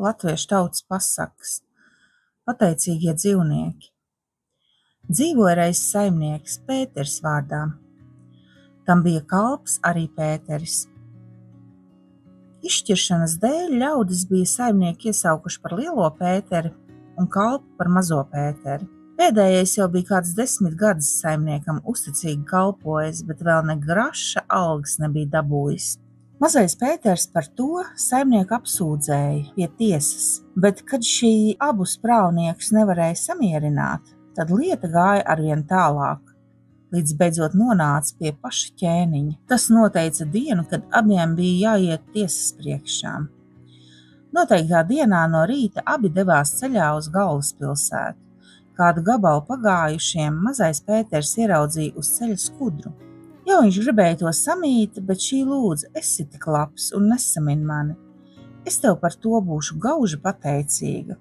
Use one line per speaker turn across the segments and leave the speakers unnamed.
latviešu tautas pasakas. Pateicīgie dzīvnieki. Dzīvoja reiz saimnieks Pēters vārdā. Tam bija kalps arī Pēteris. Izšķiršanas dēļ ļaudis bija saimnieki iesaukuši par lielo Pēteri un kalpu par mazo Pēteri. Pēdējais jau bija kāds 10 gadus saimniekam uzticīgi kalpojis, bet vēl ne graša algas nebija dabūjis. Mazais Pēters par to saimnieku apsūdzēja pie tiesas, bet, kad šī abus prāvniekus nevarēja samierināt, tad lieta gāja arvien tālāk, līdz beidzot nonāca pie paša ķēniņa. Tas noteica dienu, kad abiem bija jāiet tiesas priekšā. Noteiktā dienā no rīta abi devās ceļā uz galvaspilsētu. Kādu gabalu pagājušiem mazais Pēters ieraudzīja uz ceļa skudru. Jau viņš gribēja to samīt, bet šī lūdza, esi tik labs un nesamin mani. Es tev par to būšu gauži pateicīga.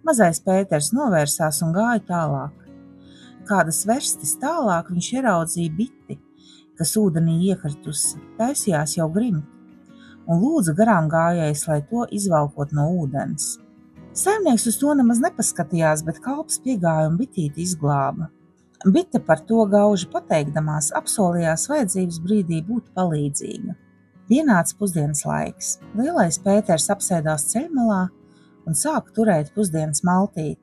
Mazais Pēters novērsās un gāja tālāk. Kādas verstis tālāk viņš ieraudzīja biti, kas ūdenī iekritusi, taisījās jau grimt, un lūdza garām gājējs, lai to izvalkot no ūdens. Saimnieks uz to nemaz nepaskatījās, bet kalps piegāja un bitīti izglāba. Bite par to gauži pateikdamās apsolījās vajadzības brīdī būt palīdzīga. Pienāca pusdienas laiks. Lielais Pēters apsēdās ceļmalā un sāka turēt pusdienas maltīti.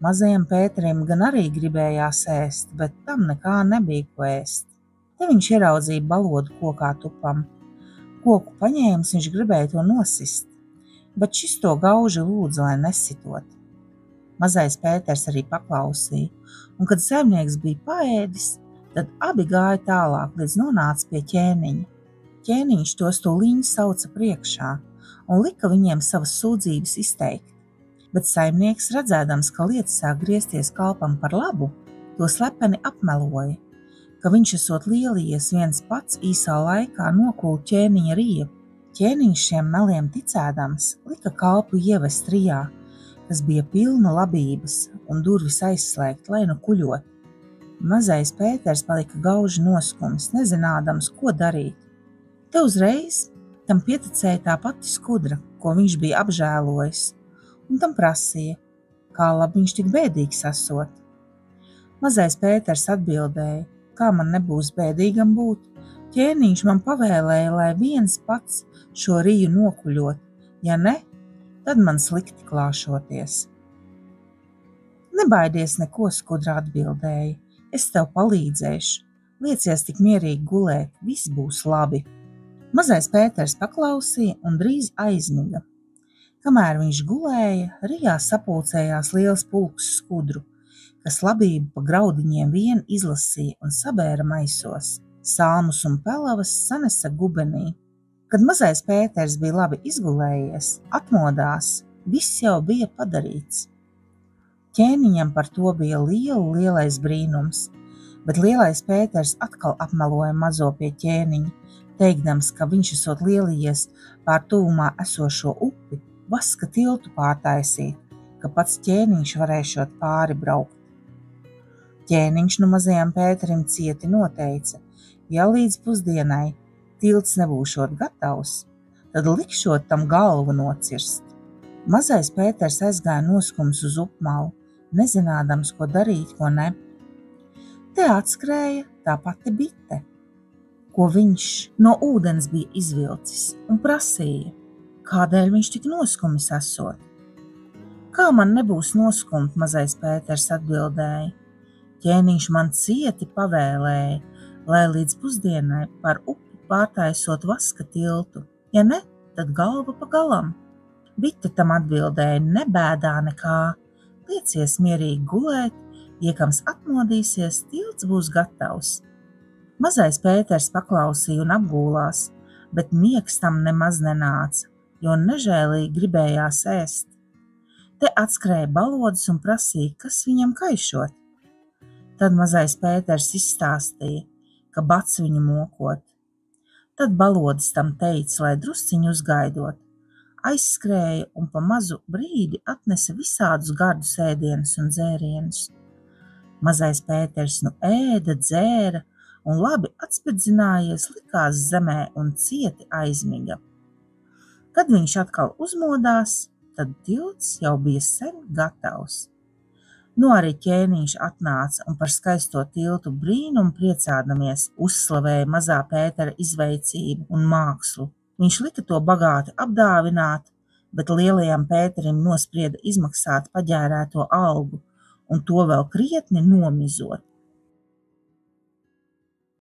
Mazajam Pēterim gan arī gribējās ēst, bet tam nekā nebija ko ēst. Te viņš ieraudzīja balodu kokā tupam. Koku paņēmis, viņš gribēja to nosist, bet šis to gauži lūdza, lai nesitot. Mazais Pēters arī paklausīja, un kad saimnieks bija paēdis, tad abi gāja tālāk, līdz nonāca pie ķēniņa. Ķēniņš tos tūliņ sauca priekšā un lika viņiem savas sūdzības izteikt. Bet saimnieks, redzēdams, ka lietas sāk griezties kalpam par labu, to slepeni apmeloja, ka viņš esot lielījies viens pats īsā laikā nokūl ķēniņa riepu. Ķēniņš šiem meliem ticēdams lika kalpu ievest rijā, kas bija pilna labības un durvis aizslēgt, lai nu kuļot. Mazais Pēters palika gauži noskums, nezinādams, ko darīt. Te uzreiz tam pieticēja tā pati skudra, ko viņš bija apžēlojis, un tam prasīja, kā labi viņš tik bēdīgs esot. Mazais Pēters atbildēja, kā man nebūs bēdīgam būt, ķēniņš man pavēlēja, lai viens pats šo riju nokuļot, ja ne, tad man slikti klāšoties. Nebaidies neko, skudra atbildēja, es tev palīdzēšu, liecies tik mierīgi gulēt, viss būs labi. Mazais Pēters paklausīja un drīz aizmiga. Kamēr viņš gulēja, rijā sapulcējās liels pulks skudru, kas labību pa graudiņiem vien izlasīja un sabēra maisos. Salmus un pelavas sanesa gubenī. Kad mazais Pēters bija labi izgulējies, atmodās, viss jau bija padarīts. Ķēniņam par to bija lielais brīnums, bet lielais Pēters atkal apmeloja mazo pie ķēniņa, teikdams, ka viņš esot lielījies pār tuvumā esošo upi, vaska tiltu pārtaisīt, ka pats ķēniņš varēšot pāri braukt. Ķēniņš nu mazajam Pēterim cieti noteica, ja līdz pusdienai tilts nebūšot gatavs, tad likšot tam galvu nocirst. Mazais Pēters aizgāja noskums uz upmalu, nezinādams, ko darīt, ko ne. Te atskrēja tā pati bite, ko viņš no ūdens bija izvilcis un prasīja, kādēļ viņš tik noskumis esot. Kā man nebūs noskumt, mazais Pēters atbildēja. Ķēniņš man cieti pavēlēja, lai līdz pusdienai par upi pārtaisot vaska tiltu, ja ne, tad galva pa galam. Bite tam atbildēja, nebēdā nekā, liecies mierīgi gulēt, iekams atmodīsies, tilts būs gatavs. Mazais Pēters paklausīja un apgūlās, bet miegs tam nemaz nenāca, jo nežēlīgi gribējās ēst. Te atskrēja balodas un prasīja, kas viņam kaišot. Tad mazais Pēters izstāstīja, ka bats viņu mokot. Tad balodas tam teica, lai drusciņu uzgaidot. Aizskrēja un pa mazu brīdi atnesa visādus gardus ēdienus un dzērienus. Mazais Pēters nu ēda, dzēra un labi atspirdzinājies likās zemē un cieti aizmiga. Kad viņš atkal uzmodās, tad tilts jau bija sen gatavs. Nu arī ķēniņš atnāca un par skaisto tiltu brīnumu priecādamies uzslavēja mazā Pētera izveicību un mākslu. Viņš lika to bagāti apdāvināt, bet lielajam Pēterim nosprieda izmaksāt paģērēto algu un to vēl krietni nomizot.